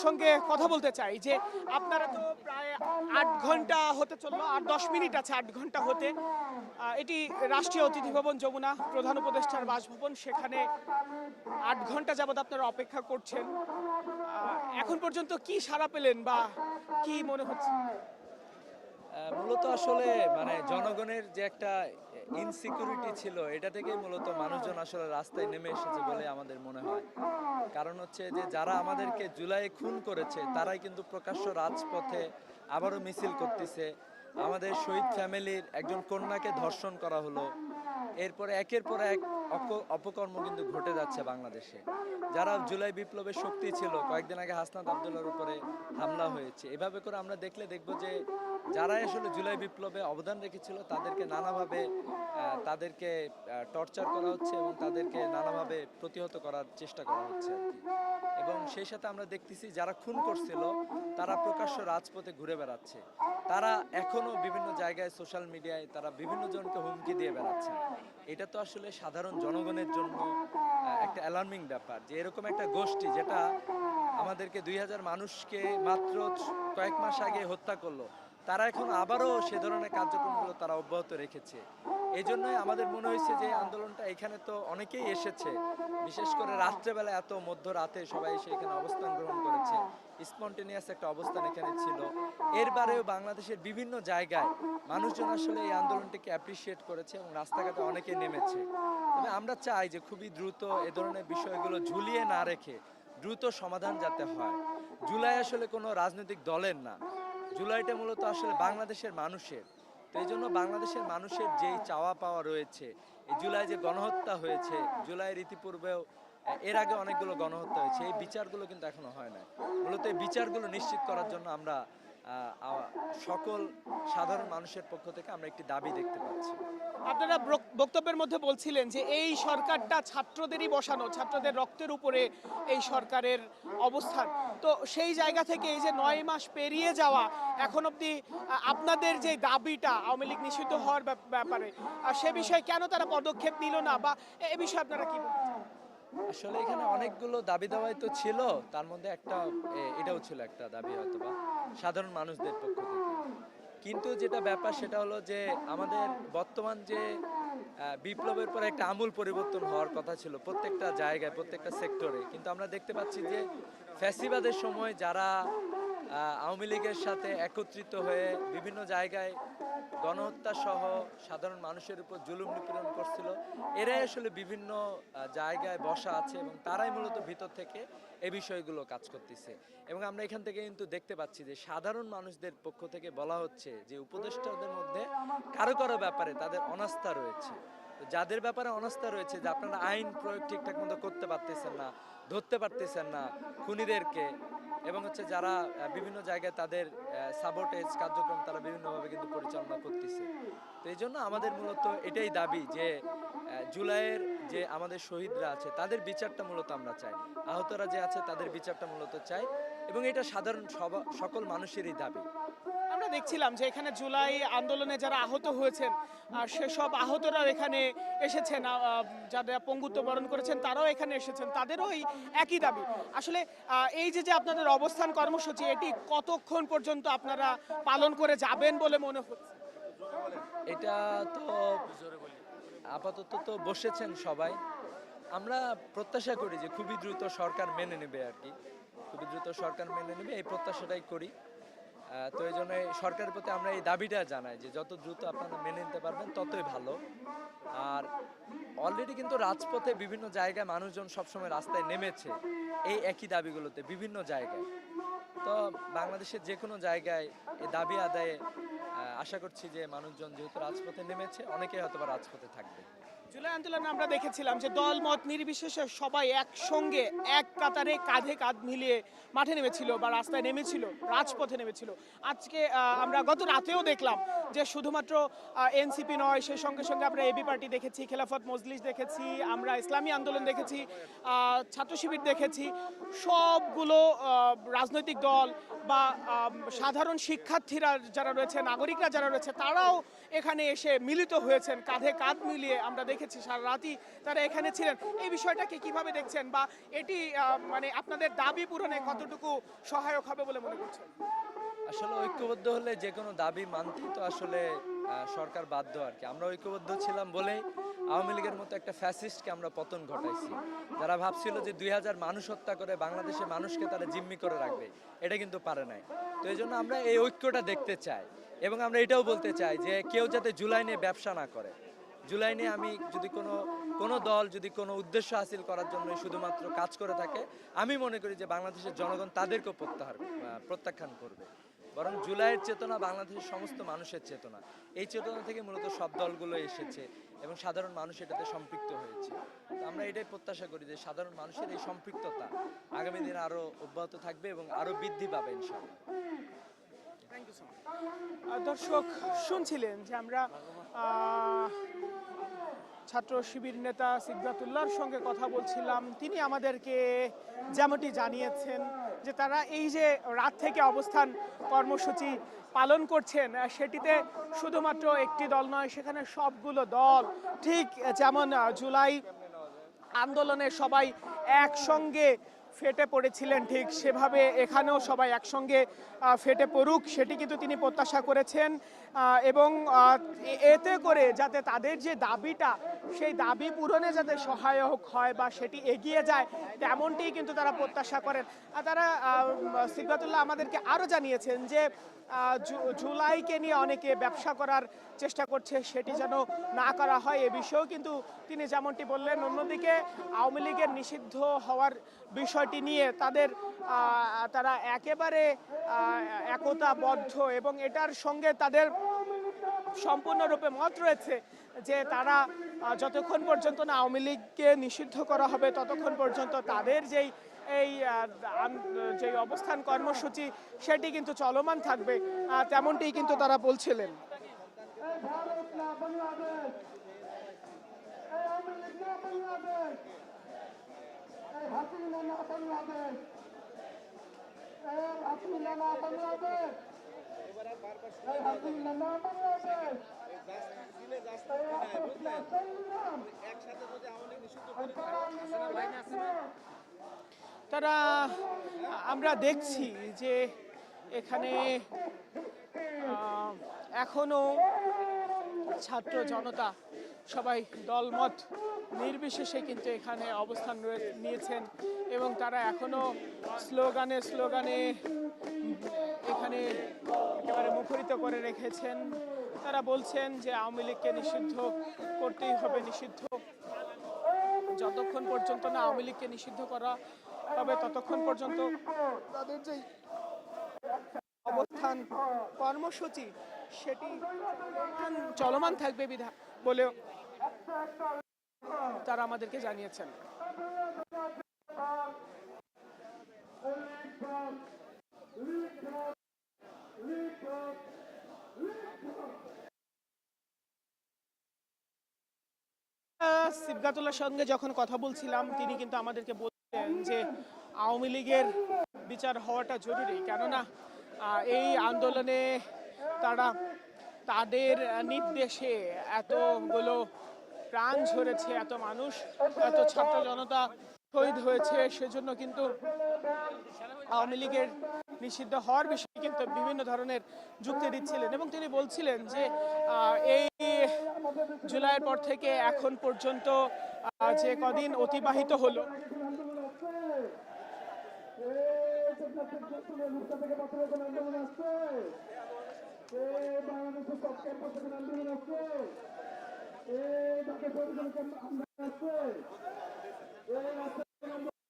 সঙ্গে কথা বলতে চাই যে আপনারা তো প্রায় 8 ঘন্টা হতে চললো, আর 10 মিনিট আছে 8 ঘন্টা হতে। এটি রাষ্ট্রীয় অতিথি ভবন যমুনা, প্রধান উপদেষ্টার বাসভবন। সেখানে 8 ঘন্টা যাবত আপনারা অপেক্ষা করছেন। এখন পর্যন্ত কি সাড়া পেলেন বা কি মনে হচ্ছে? মূলত আসলে মানে জনগণের যে একটা ইনসিকিউরিটি ছিল, এটা থেকেই মূলত মানুষজন আসলে রাস্তায় নেমে এসেছে বলে আমাদের মনে হয়। কারণ হচ্ছে যে যারা আমাদেরকে জুলাইয়ে খুন করেছে তারাই কিন্তু প্রকাশ্য রাজপথে আবারও মিছিল করতেছে। আমাদের শহীদ ফ্যামিলির একজন কন্যাকে ধর্ষণ করা হলো। এরপরে একের পর এক অপকর্ম কিন্তু ঘটে যাচ্ছে বাংলাদেশে। যারা জুলাই বিপ্লবের শক্তি ছিল, কয়েকদিন আগে হাসনাত আবদুল্লাহর উপরে হামলা হয়েছে। এভাবে করে আমরা দেখব যে যারা আসলে জুলাই বিপ্লবে অবদান রেখেছিল তাদেরকে নানাভাবে তাদেরকে টর্চার করা হচ্ছে এবং তাদেরকে নানাভাবে প্রতিহত করার চেষ্টা করা হচ্ছে আর কি। এবং সেই সাথে আমরা দেখতেছি যারা খুন করছিল তারা প্রকাশ্য রাজপথে ঘুরে বেড়াচ্ছে। তারা এখনো বিভিন্ন জায়গায় সোশ্যাল মিডিয়ায় তারা বিভিন্ন জনকে হুমকি দিয়ে বেড়াচ্ছে। এটা তো আসলে সাধারণ জনগণের জন্য একটা অ্যালার্মিং ব্যাপার যে এরকম একটা গোষ্ঠী যেটা আমাদেরকে 2000 মানুষকে মাত্র কয়েক মাস আগে হত্যা করলো, তারা এখন আবারও সে ধরনের কার্যক্রমগুলো তারা অব্যাহত রেখেছে। এই জন্যই আমাদের মনে হয়েছে যে আন্দোলনটা এখানে তো অনেকেই এসেছে, বিশেষ করে রাত্রেবেলা এত মধ্যরাতে সবাই এসে এখানে অবস্থান গ্রহণ করেছে। স্পন্টেনিয়াস একটা অবস্থান এখানে ছিল। এরবারেও বাংলাদেশের বিভিন্ন জায়গায় মানুষজন আসলে এই আন্দোলনটিকে অ্যাপ্রিসিয়েট করেছে এবং রাস্তাঘাটে অনেকে নেমেছে। তবে আমরা চাই যে খুবই দ্রুত এ ধরনের বিষয়গুলো ঝুলিয়ে না রেখে দ্রুত সমাধান যাতে হয়। জুলাই আসলে কোনো রাজনৈতিক দলের না, জুলাইটা মূলত আসলে বাংলাদেশের মানুষের। তো এই জন্য বাংলাদেশের মানুষের যেই চাওয়া পাওয়া রয়েছে, এই জুলাই যে গণহত্যা হয়েছে, জুলাইয়ের ইতিপূর্বেও এর আগে অনেকগুলো গণহত্যা হয়েছে, এই বিচারগুলো কিন্তু এখনো হয় না। মূলত এই বিচারগুলো নিশ্চিত করার জন্য আমরা সকল সাধারণ মানুষের পক্ষ থেকে আমরা একটি দাবি দেখতে পাচ্ছি। আপনারা বক্তব্যের মধ্যে বলছিলেন যে এই সরকারটা ছাত্রদেরই বসানো, ছাত্রদের রক্তের উপরে এই সরকারের অবস্থান। তো সেই জায়গা থেকে এই যে 9 মাস পেরিয়ে যাওয়া এখন অবধি আপনাদের যে দাবিটা আওয়ামী লীগ নিষিদ্ধ হওয়ার ব্যাপারে, সে বিষয়ে কেন তারা পদক্ষেপ নিল না, বা এ বিষয়ে আপনারা কি বলছেন? আসলে এখানে অনেকগুলো দাবি দাওয়াই তো ছিল, তার মধ্যে একটা এটাও ছিল একটা দাবি হয়তোবা সাধারণ মানুষদের পক্ষ থেকে। কিন্তু যেটা ব্যাপার সেটা হলো যে আমাদের বর্তমান যে বিপ্লবের পরে একটা আমূল পরিবর্তন হওয়ার কথা ছিল প্রত্যেকটা জায়গায়, প্রত্যেকটা সেক্টরে। কিন্তু আমরা দেখতে পাচ্ছি যে ফ্যাসিবাদের সময় যারা আওয়ামী লীগের সাথে একত্রিত হয়ে বিভিন্ন জায়গায় গণহত্যা সহ সাধারণ মানুষের উপর জুলুম নিপীড়ন করছিল, এরাই আসলে বিভিন্ন জায়গায় বসা আছে এবং তারাই মূলত ভিতর থেকে এই বিষয়গুলো কাজ করতেছে। এবং আমরা এখান থেকে কিন্তু দেখতে পাচ্ছি যে সাধারণ মানুষদের পক্ষ থেকে বলা হচ্ছে যে উপদেষ্টাদের মধ্যে কারো কারো ব্যাপারে তাদের অনাস্থা রয়েছে। তো যাদের ব্যাপারে অনাস্থা রয়েছে যে আপনারা আইন প্রয়োগ ঠিকঠাক মতো করতে পারতেছেন না, ধরতে পারতেছেন না খুনিদেরকে, এবং হচ্ছে যারা বিভিন্ন জায়গায় তাদের সাবোটেজ কার্যক্রম তারা বিভিন্নভাবে কিন্তু পরিচালনা করতেছে। তো এই জন্য আমাদের মূলত এটাই দাবি যে জুলাইয়ের যে আমাদের শহীদরা আছে তাদের বিচারটা মূলত আমরা চাই, আহতরা যে আছে তাদের বিচারটা মূলত চাই, এবং এটা সাধারণ সকল মানুষেরই দাবি। আমরা দেখছিলাম যে এখানে জুলাই আন্দোলনে যারা আহত হয়েছেন, আর সেসব আহতরা এখানে এসেছেন, যারা পঙ্গুত্ব বরণ করেছেন তারাও এখানে এসেছেন, তাদেরও এই একই দাবি। আসলে এই যে আপনাদের অবস্থান কর্মসূচি, এটি কতক্ষণ পর্যন্ত আপনারা পালন করে যাবেন বলে মনে হচ্ছে? এটা তো আপাতত তো বসেছেন সবাই, আমরা প্রত্যাশা করি যে খুবই দ্রুত সরকার মেনে নেবে আর কি, খুবই দ্রুত সরকার মেনে নেবে এই প্রত্যাশাটাই করি। তো এই জন্য সরকারের প্রতি আমরা এই দাবিটা জানাই যে যত দ্রুত আপনারা মেনে নিতে পারবেন ততই ভালো। আর অলরেডি কিন্তু রাজপথে বিভিন্ন জায়গায় মানুষজন সবসময় রাস্তায় নেমেছে এই একই দাবিগুলোতে বিভিন্ন জায়গায়। তো বাংলাদেশের যে কোনো জায়গায় এই দাবি আদায়ে আশা করছি যে মানুষজন যেহেতু রাজপথে নেমেছে অনেকেই হয়তো বা রাজপথে থাকবে। জুলাই আন্দোলনে আমরা দেখেছিলাম যে দল মত নির্বিশেষে সবাই একসঙ্গে এক কাতারে কাঁধে কাঁধ মিলিয়ে মাঠে নেমেছিল বা রাস্তায় নেমেছিল, রাজপথে নেমেছিল। আজকে আমরা গত রাতেও দেখলাম যে শুধুমাত্র এনসিপি নয়, সেই সঙ্গে সঙ্গে আমরা এবি পার্টি দেখেছি, খেলাফত মজলিস দেখেছি, আমরা ইসলামী আন্দোলন দেখেছি, ছাত্র শিবির দেখেছি। সবগুলো রাজনৈতিক দল বা সাধারণ শিক্ষার্থীরা যারা রয়েছে, নাগরিকরা যারা রয়েছে, তারাও এখানে এসে মিলিত হয়েছেন, কাঁধে কাঁধ মিলিয়ে আমরা দেখেছি দেখেছি, সারা রাতই তারা এখানে ছিলেন। এই বিষয়টাকে কিভাবে দেখছেন, বা এটি মানে আপনাদের দাবি পূরণে কতটুকু সহায়ক হবে বলে মনে করছেন? আসলে ঐক্যবদ্ধ হলে যে কোনো দাবি মানতেই তো আসলে সরকার বাধ্য আর কি। আমরা ঐক্যবদ্ধ ছিলাম বলেই আওয়ামী লীগের মতো একটা ফ্যাসিস্টকে আমরা পতন ঘটাইছি। যারা ভাবছিল যে 2000 মানুষ হত্যা করে বাংলাদেশের মানুষকে তারা জিম্মি করে রাখবে, এটা কিন্তু পারে নাই। তো এই জন্য আমরা এই ঐক্যটা দেখতে চাই, এবং আমরা এটাও বলতে চাই যে কেউ যাতে জুলাই নিয়ে ব্যবসা না করে। জুলাই নিয়ে আমি যদি কোনো দল যদি কোনো উদ্দেশ্য হাসিল করার জন্য শুধুমাত্র কাজ করে থাকে, আমি মনে করি যে বাংলাদেশের জনগণ তাদেরকেও প্রত্যাখ্যান করবে। বরং জুলাইয়ের চেতনা বাংলাদেশের সমস্ত মানুষের চেতনা। এই চেতনা থেকে মূলত সব দলগুলো এসেছে এবং সাধারণ মানুষ এটাতে সম্পৃক্ত হয়েছে। তো আমরা এটাই প্রত্যাশা করি যে সাধারণ মানুষের এই সম্পৃক্ততা আগামী দিনে আরো অব্যাহত থাকবে এবং আরো বৃদ্ধি পাবে ইনশাআল্লাহ। Thank you so much. দর্শক, শুনছিলেন যে আমরা ছাত্র শিবির নেতা সিবগাতুল্লাহর সঙ্গে কথা বলছিলাম। তিনি আমাদেরকে যেমনটি জানিয়েছেন যে তারা এই যে রাত থেকে অবস্থান কর্মসূচি পালন করছেন, সেটিতে শুধুমাত্র একটি দল নয়, সেখানে সবগুলো দল, ঠিক যেমন জুলাই আন্দোলনে সবাই একসঙ্গে ফেটে পড়েছিলেন, ঠিক সেভাবে এখানেও সবাই একসঙ্গে ফেটে পড়ুক, সেটি কিন্তু তিনি প্রত্যাশা করেছেন। এবং এতে করে যাতে তাদের যে দাবিটা, সেই দাবি পূরণে যাতে সহায়ক হয় বা সেটি এগিয়ে যায়, তেমনটি কিন্তু তারা প্রত্যাশা করেন। তারা সিবগাতুল্লাহ আমাদেরকে আরও জানিয়েছেন যে জুলাইকে নিয়ে অনেকে ব্যবসা করার চেষ্টা করছে, সেটি যেন না করা হয়, এ বিষয়েও কিন্তু তিনি যেমনটি বললেন। অন্যদিকে আওয়ামী লীগের নিষিদ্ধ হওয়ার বিষয়টি নিয়ে তারা একেবারে একতাবদ্ধ, এবং এটার সঙ্গে তাদের সম্পূর্ণরূপে মত রয়েছে যে তারা যতক্ষণ পর্যন্ত না আওয়ামী লীগকে নিষিদ্ধ করা হবে, ততক্ষণ পর্যন্ত তাদের যে অবস্থান কর্মসূচি, সেটি কিন্তু চলমান থাকবে, তেমনটি কিন্তু তারা বলছিলেন। তারা আমরা দেখছি যে এখানে এখনো ছাত্র জনতা সবাই দলমত নির্বিশেষে কিন্তু এখানে অবস্থান নিয়েছেন, এবং তারা এখনো স্লোগানে এখানে একেবারে মুখরিত করে রেখেছেন। তারা বলছেন যে আওয়ামী লীগকে নিষিদ্ধ করতেই হবে, নিষিদ্ধ যতক্ষণ পর্যন্ত না আওয়ামী লীগকে নিষিদ্ধ করা হবে, ততক্ষণ পর্যন্ত তাদের যে অবস্থান কর্মসূচি, সেটি চলমান থাকবে বলেও তারা আমাদেরকে জানিয়েছেন। সিবগাতুল্লাহর সঙ্গে যখন কথা বলছিলাম, তিনি কিন্তু আমাদেরকে বলছেন যে আওয়ামী লীগের বিচার হওয়াটা জরুরি, কেননা এই আন্দোলনে তাদের নির্দেশে এতগুলো প্রাণ ঝরেছে, এত মানুষ, এত ছাত্র জনতা শহীদ হয়েছে, সেজন্য কিন্তু আওয়ামী লীগের নিষিদ্ধ হওয়ার বিষয়ে কিন্তু বিভিন্ন ধরনের যুক্তি দিচ্ছিলেন, এবং তিনি বলছিলেন যে এই জুলাইয়ের পর থেকে এখন পর্যন্ত যে কদিন অতিবাহিত হলো,